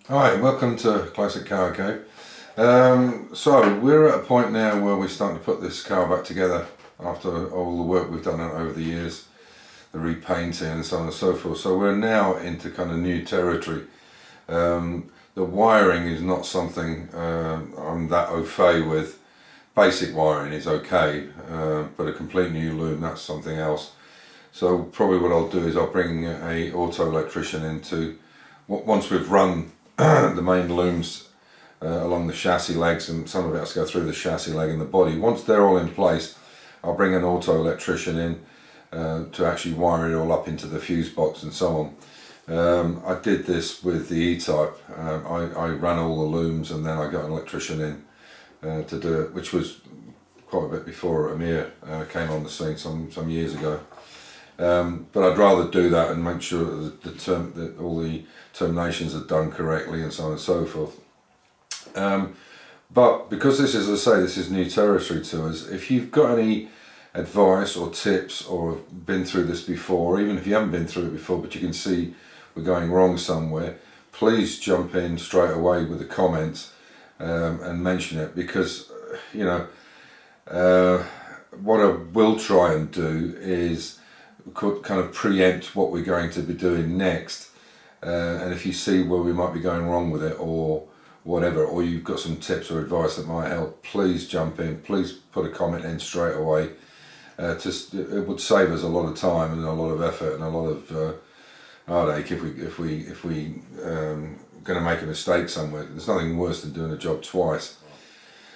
Hi, welcome to Classic Car Cave. So we're at a point now where we're starting to put this car back together after all the work we've done over the years, the repainting and so on and so forth. So we're now into kind of new territory. The wiring is not something I'm that au fait with. Basic wiring is okay, but a complete new loom, that's something else. So probably what I'll do is I'll bring a auto electrician into, once we've run the main looms along the chassis legs, and some of it has to go through the chassis leg and the body. Once they're all in place, I'll bring an auto electrician in to actually wire it all up into the fuse box and so on. I did this with the E-Type. I ran all the looms and then I got an electrician in to do it, which was quite a bit before Amir came on the scene some years ago. But I'd rather do that and make sure that all the terminations are done correctly and so on and so forth. But because this is, as I say, this is new territory to us, if you've got any advice or tips or have been through this before, or even if you haven't been through it before but you can see we're going wrong somewhere, please jump in straight away with the comments and mention it, because you know what I will try and do is could kind of preempt what we're going to be doing next, and if you see where we might be going wrong with it or whatever, or you've got some tips or advice that might help, please jump in, please put a comment in straight away. It would save us a lot of time and a lot of effort and a lot of heartache if we going to make a mistake somewhere. There's nothing worse than doing a job twice.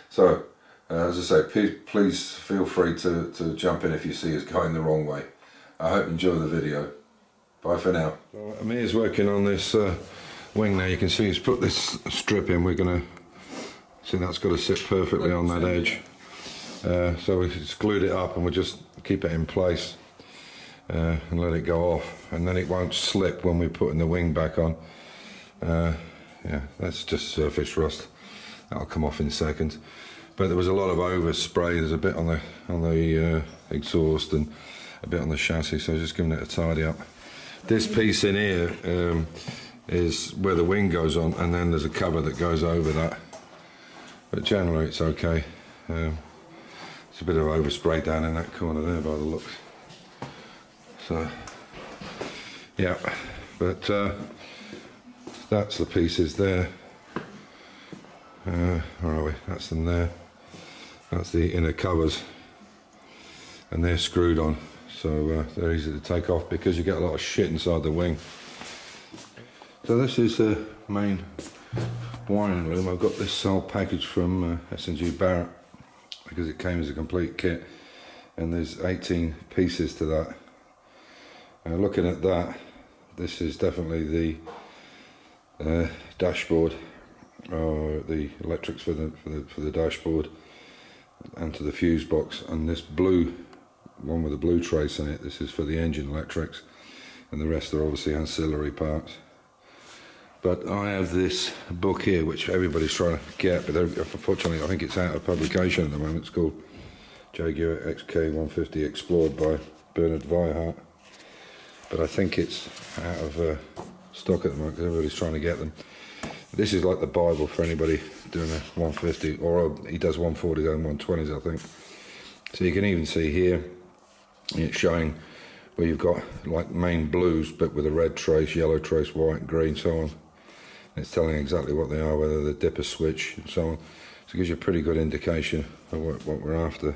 So as I say, please feel free to jump in if you see us going the wrong way. I hope you enjoy the video. Bye for now. So Amir's working on this wing now. You can see he's put this strip in. We're going to see that's got to sit perfectly on that edge. So we just glued it up and we'll just keep it in place and let it go off, and then it won't slip when we're putting the wing back on. Yeah, that's just surface rust. That'll come off in seconds. But there was a lot of overspray. There's a bit on the exhaust and a bit on the chassis, so just giving it a tidy up. This piece in here is where the wing goes on, and then there's a cover that goes over that, but generally it's okay. It's a bit of overspray down in that corner there by the looks, so yeah, but that's the pieces there. Where are we? That's them there. That's the inner covers, and they're screwed on, so they're easy to take off because you get a lot of shit inside the wing. So this is the main wiring loom. I've got this whole package from S&G Barrett because it came as a complete kit, and there's 18 pieces to that. Looking at that, this is definitely the dashboard, or the electrics for the dashboard, and to the fuse box, and this blue one with the blue trace in it, this is for the engine electrics, and the rest are obviously ancillary parts. But I have this book here which everybody's trying to get, but unfortunately I think it's out of publication at the moment. It's called Jaguar XK150 Explored by Bernard Weihart, but I think it's out of stock at the moment because everybody's trying to get them. This is like the Bible for anybody doing a 150, or he does 140s and 120s, I think. So you can even see here, it's showing where you've got like main blues, but with a red trace, yellow trace, white, green, so on. And it's telling exactly what they are, whether they're dipper switch and so on. So it gives you a pretty good indication of what we're after.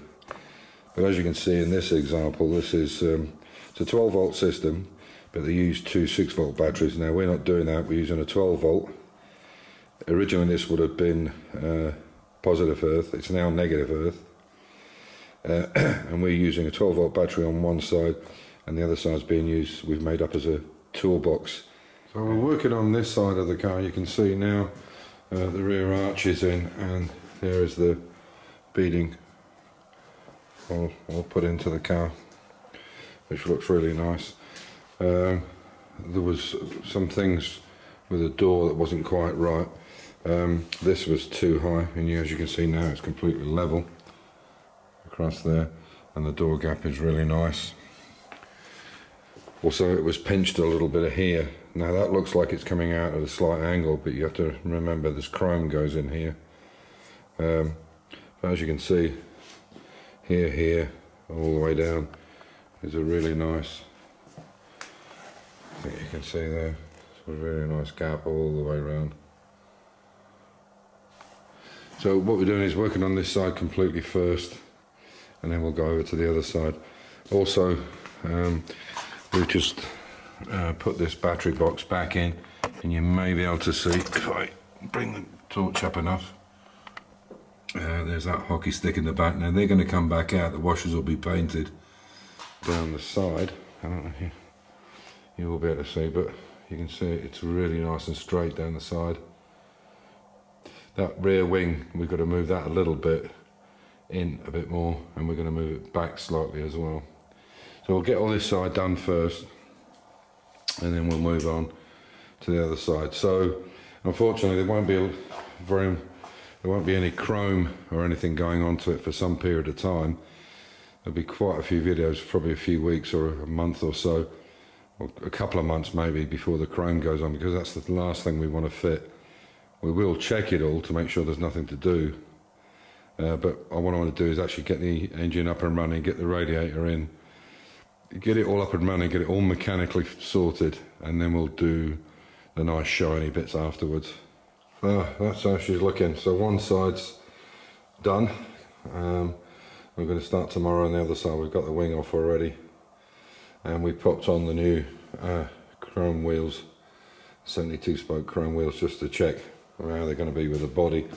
But as you can see in this example, this is it's a 12 volt system, but they use two 6 volt batteries. Now we're not doing that, we're using a 12 volt. Originally this would have been positive earth, it's now negative earth. And we're using a 12 volt battery on one side, and the other side's being used, we've made up as a toolbox. So we're working on this side of the car. You can see now the rear arch is in, and there is the beading all put into the car, which looks really nice. There was some things with the door that wasn't quite right. This was too high, and as you can see now it's completely level across there, and the door gap is really nice. Also it was pinched a little bit here, Now that looks like it's coming out at a slight angle, but you have to remember this chrome goes in here. As you can see, here, all the way down is a really nice, I think you can see there, it's a really nice gap all the way around. So what we're doing is working on this side completely first, and then we'll go over to the other side. Also, we've just put this battery box back in, and you may be able to see, if I bring the torch up enough, there's that hockey stick in the back. Now they're going to come back out, the washers will be painted down the side. I don't know if you will be able to see, but you can see it's really nice and straight down the side. That rear wing, we've got to move that a little bit in a bit more, and we're going to move it back slightly as well. So we'll get all this side done first, and then we'll move on to the other side. So unfortunately there won't be any chrome or anything going onto it for some period of time. There'll be quite a few videos, probably a few weeks or a month or so, or a couple of months maybe, before the chrome goes on, because that's the last thing we want to fit. We will check it all to make sure there's nothing to do, but what I want to do is actually get the engine up and running, get the radiator in, get it all up and running, get it all mechanically sorted, and then we'll do the nice shiny bits afterwards. That's how she's looking. So one side's done. We're going to start tomorrow on the other side. We've got the wing off already, and we popped on the new chrome wheels, 72 spoke chrome wheels, just to check how they're going to be with the body.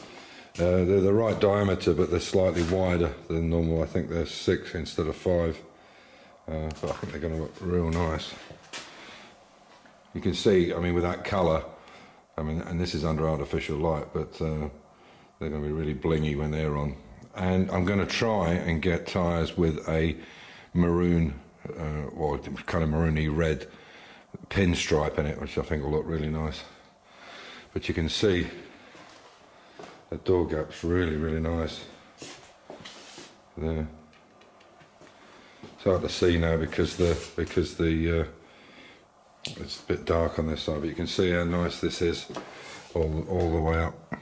They're the right diameter, but they're slightly wider than normal. I think they're 6 instead of 5, but I think they're going to look real nice. You can see, I mean, with that colour, I mean, and this is under artificial light, but they're going to be really blingy when they're on. And I'm going to try and get tyres with a maroon, or kind of maroony red pinstripe in it, which I think will look really nice. But you can see the door gap's really, really nice there. It's hard to see now because it's a bit dark on this side, but you can see how nice this is all the way up.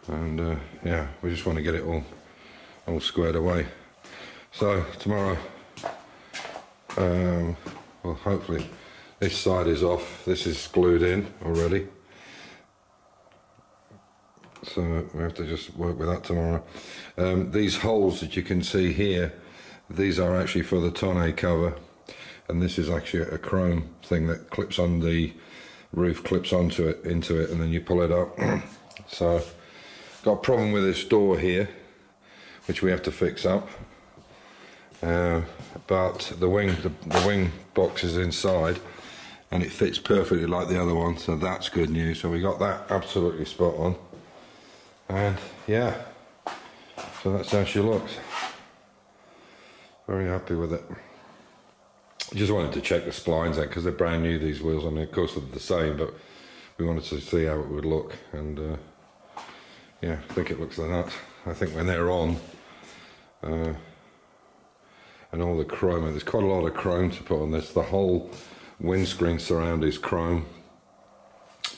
And yeah, we just want to get it all squared away. So tomorrow, well, hopefully this side is off. This is glued in already, so we have to just work with that tomorrow. These holes that you can see here, these are actually for the tonneau cover, and this is actually a chrome thing that clips on the roof, clips into it, and then you pull it up. So got a problem with this door here, which we have to fix up, but the wing box is inside and it fits perfectly like the other one, so that's good news. So we got that absolutely spot on, and yeah, so that's how she looks. Very happy with it. Just wanted to check the splines out because they're brand new, these wheels. I mean, of course they're the same, but we wanted to see how it would look, and yeah, I think it looks like that. I think when they're on, and all the chrome, there's quite a lot of chrome to put on this. The whole windscreen surround is chrome.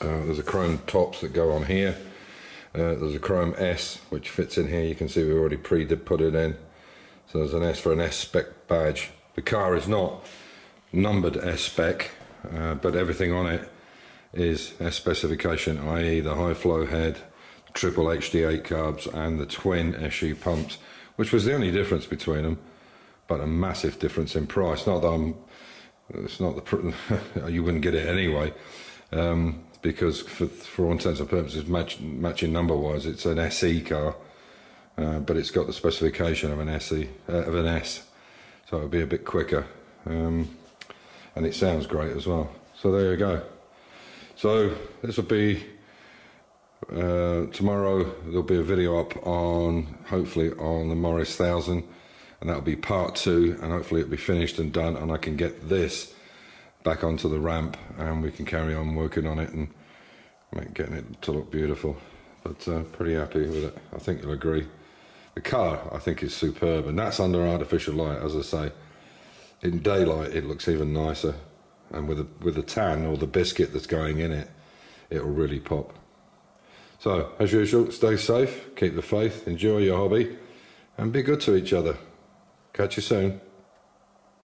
There's a chrome tops that go on here. There's a chrome S which fits in here. You can see we already put it in. So there's an S for an S spec badge. The car is not numbered S spec, but everything on it is S specification, i.e. the high flow head, triple HD8 carbs, and the twin SU pumps, which was the only difference between them, but a massive difference in price. Not that it's not the you wouldn't get it anyway, because for all intents and purposes, matching number wise, it's an SE car, but it's got the specification of an SE of an S, so it'll be a bit quicker, and it sounds great as well. So there you go. So this will be tomorrow. There'll be a video up on, hopefully, on the Morris 1000, and that'll be part 2, and hopefully it'll be finished and done, and I can get this back onto the ramp and we can carry on working on it and getting it to look beautiful. But pretty happy with it. I think you'll agree. The car, I think, is superb, and that's under artificial light, as I say. in daylight it looks even nicer, and with the tan or the biscuit that's going in it, it'll really pop. So as usual, stay safe, keep the faith, enjoy your hobby, and be good to each other. Catch you soon.